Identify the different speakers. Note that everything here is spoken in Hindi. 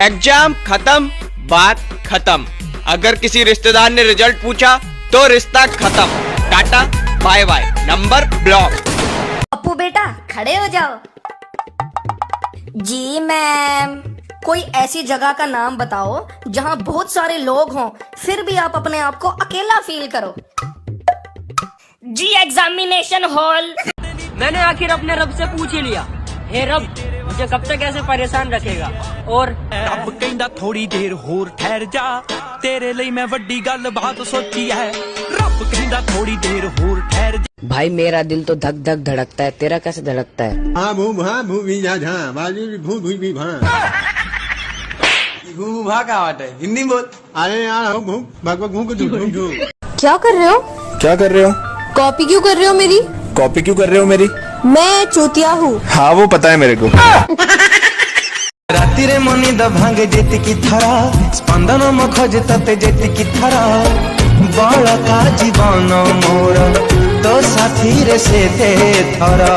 Speaker 1: एग्जाम खत्म, बात खत्म। अगर किसी रिश्तेदार ने रिजल्ट पूछा तो रिश्ता खत्म। Tata bye bye, number block.
Speaker 2: Apu बेटा खड़े हो जाओ। जी मैम, कोई ऐसी जगह का नाम बताओ जहां बहुत सारे लोग हों फिर भी आप अपने आप को अकेला फील करो।
Speaker 3: जी एग्जामिनेशन हॉल। मैंने आखिर अपने रब से पूछ ही लिया, हे रब मुझे कब तक ऐसे परेशान रखेगा। और
Speaker 4: रब कहंदा थोड़ी देर होर ठहर जा, तेरे लिए मैं वड्डी गल बात सोची है। रब कहंदा थोड़ी देर होर ठहर जा।
Speaker 3: भाई मेरा दिल तो धक धक धड़कता है, तेरा कैसे धड़कता है?
Speaker 5: हाँ भू भी जा बाजू भी भा
Speaker 6: भूभा का वाट है, हिंदी बोल।
Speaker 5: अरे यार भू
Speaker 7: क्या कर रहे हो?
Speaker 8: क्या कर रहे हो?
Speaker 7: कॉपी क्यों कर रहे हो मेरी?
Speaker 8: कॉपी क्यों कर रहे हो मेरी?
Speaker 7: मैं चूतिया हूँ।
Speaker 8: हाँ वो पता है मेरे को।
Speaker 6: राति रे मनी द भांगे जेति की थरा, स्पंदन मखज तते जेति की थरा। बड़ का जीवन मोर तो साथी रे से थे थरा।